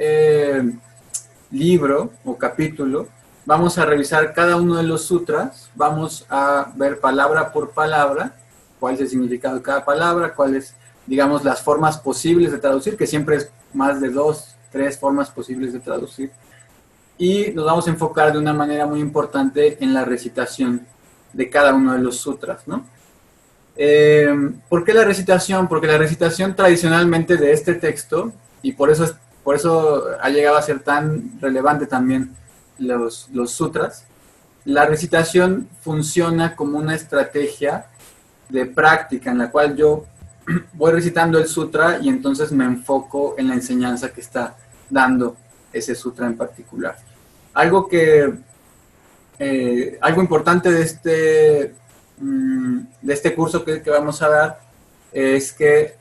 Speaker 1: libro o capítulo, vamos a revisar cada uno de los sutras, vamos a ver palabra por palabra, cuál es el significado de cada palabra, cuáles, digamos, las formas posibles de traducir, que siempre es más de 2, 3 formas posibles de traducir. Y nos vamos a enfocar de una manera muy importante en la recitación de cada uno de los sutras, ¿no? ¿Por qué la recitación? Porque la recitación tradicionalmente de este texto, y por eso ha llegado a ser tan relevante también los sutras, la recitación funciona como una estrategia de práctica en la cual yo voy recitando el sutra y entonces me enfoco en la enseñanza que está dando ese sutra en particular. Algo importante de este curso que vamos a dar es que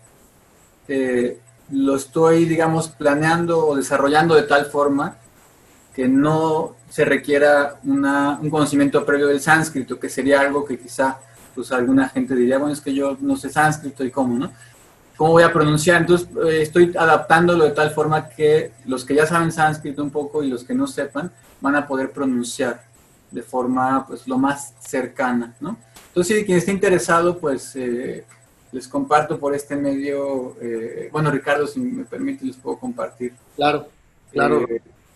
Speaker 1: lo estoy, digamos, planeando o desarrollando de tal forma que no se requiera un conocimiento previo del sánscrito, que sería algo que quizá pues alguna gente diría, bueno, es que yo no sé sánscrito y cómo, ¿no? ¿Cómo voy a pronunciar? Entonces estoy adaptándolo de tal forma que los que ya saben sánscrito un poco y los que no sepan van a poder pronunciar de forma pues lo más cercana, ¿no? Entonces, si quien esté interesado, pues les comparto por este medio, bueno, Ricardo, si me permite, les puedo compartir.
Speaker 2: Claro.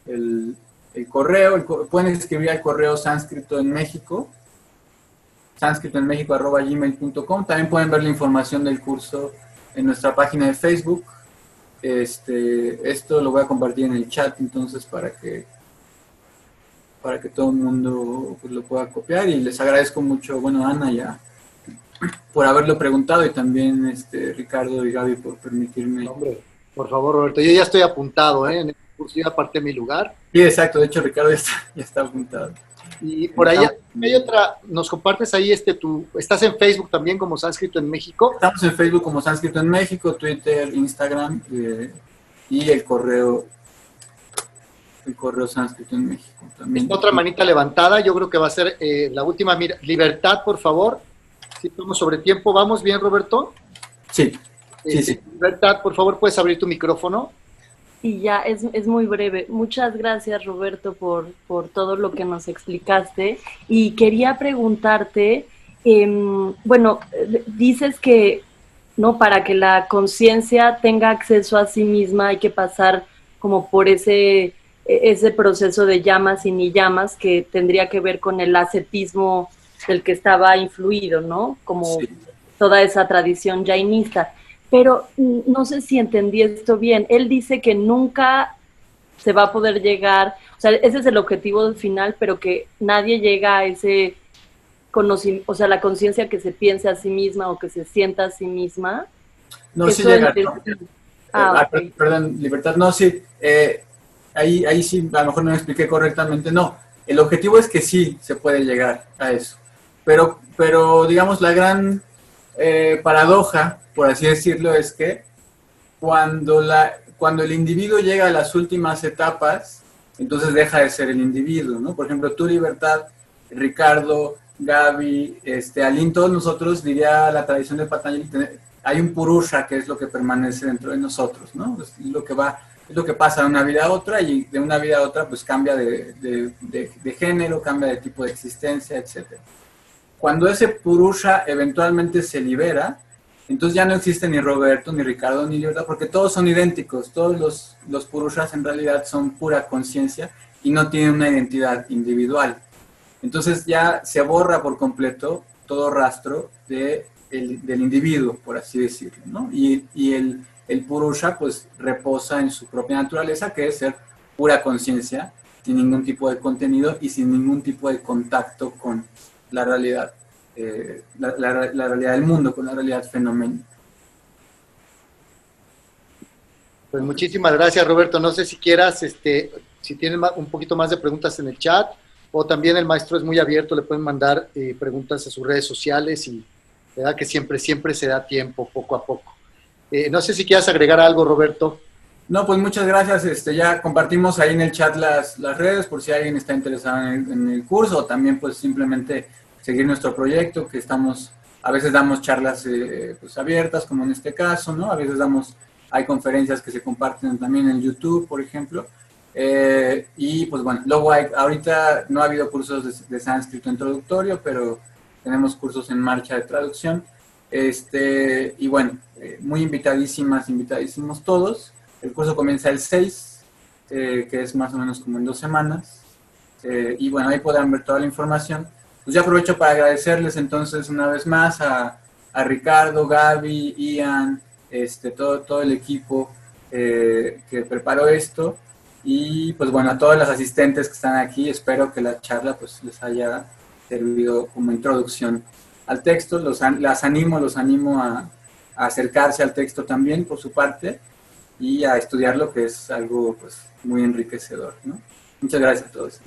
Speaker 1: El correo, pueden escribir al correo sánscrito en México, sánscritoenmexico@gmail.com. También pueden ver la información del curso en nuestra página de Facebook. Esto lo voy a compartir en el chat, entonces, para que todo el mundo pues, lo pueda copiar, y les agradezco mucho, bueno, Ana ya por haberlo preguntado, y también Ricardo y Gaby por permitirme.
Speaker 2: Hombre, por favor, Roberto, yo ya estoy apuntado, en el curso ya aparté mi lugar.
Speaker 1: Sí, exacto, de hecho Ricardo ya está apuntado.
Speaker 2: Y por ahí hay otra, nos compartes ahí estás en Facebook también como Sánscrito en México.
Speaker 1: Estamos en Facebook como Sánscrito en México, Twitter, Instagram y el correo Sánscrito en México también.
Speaker 2: Otra manita levantada, yo creo que va a ser la última. Mira, Libertad, por favor. Si estamos sobre tiempo, ¿vamos bien, Roberto?
Speaker 1: Sí, sí.
Speaker 2: Libertad, por favor, ¿puedes abrir tu micrófono?
Speaker 5: Y ya, es muy breve. Muchas gracias, Roberto, por todo lo que nos explicaste. Y quería preguntarte, bueno, dices que no, para que la conciencia tenga acceso a sí misma hay que pasar como por ese proceso de llamas y ni llamas que tendría que ver con el ascetismo del que estaba influido, ¿no? Como sí, toda esa tradición jainista. Pero no sé si entendí esto bien. Él dice que nunca se va a poder llegar, o sea, ese es el objetivo final, pero que nadie llega a ese conocimiento, o sea, la conciencia que se piense a sí misma o que se sienta a sí misma.
Speaker 1: No, sí llega. No. Okay. Perdón, Libertad, no, sí. Ahí sí, a lo mejor no me expliqué correctamente. No, el objetivo es que sí se puede llegar a eso. Pero digamos, la gran paradoja, por así decirlo, es que cuando el individuo llega a las últimas etapas, entonces deja de ser el individuo, ¿no? Por ejemplo, tu Libertad, Ricardo, Gaby, Aline, todos nosotros, diría la tradición de Patanjali, hay un purusha que es lo que permanece dentro de nosotros, ¿no? Es lo que pasa de una vida a otra, y de una vida a otra pues cambia de género, cambia de tipo de existencia, etc. Cuando ese purusha eventualmente se libera, entonces ya no existe ni Roberto, ni Ricardo, ni Libertad, porque todos son idénticos. Todos los purushas en realidad son pura conciencia y no tienen una identidad individual. Entonces ya se borra por completo todo rastro del individuo, por así decirlo, ¿no? Y el purusha pues reposa en su propia naturaleza, que es ser pura conciencia, sin ningún tipo de contenido y sin ningún tipo de contacto con la realidad. La realidad del mundo, con la realidad fenoménica.
Speaker 2: Pues muchísimas gracias, Roberto. No sé si quieras, si tienen un poquito más de preguntas en el chat, o también el maestro es muy abierto, le pueden mandar preguntas a sus redes sociales, y verdad que siempre se da tiempo, poco a poco. No sé si quieras agregar algo, Roberto.
Speaker 1: No, pues muchas gracias. Ya compartimos ahí en el chat las redes, por si alguien está interesado en el curso, o también pues simplemente seguir nuestro proyecto, que a veces damos charlas pues abiertas, como en este caso, ¿no? A veces hay conferencias que se comparten también en YouTube, por ejemplo. Y pues bueno, luego ahorita no ha habido cursos de sánscrito introductorio, pero tenemos cursos en marcha de traducción. Y bueno, muy invitadísimos todos. El curso comienza el 6, que es más o menos como en 2 semanas. Y bueno, ahí podrán ver toda la información. Pues yo aprovecho para agradecerles entonces una vez más a Ricardo, Gaby, Ian, todo el equipo que preparó esto, y pues bueno, a todos los asistentes que están aquí. Espero que la charla pues les haya servido como introducción al texto. Los animo a acercarse al texto también por su parte y a estudiarlo, que es algo pues muy enriquecedor, ¿no? Muchas gracias a todos.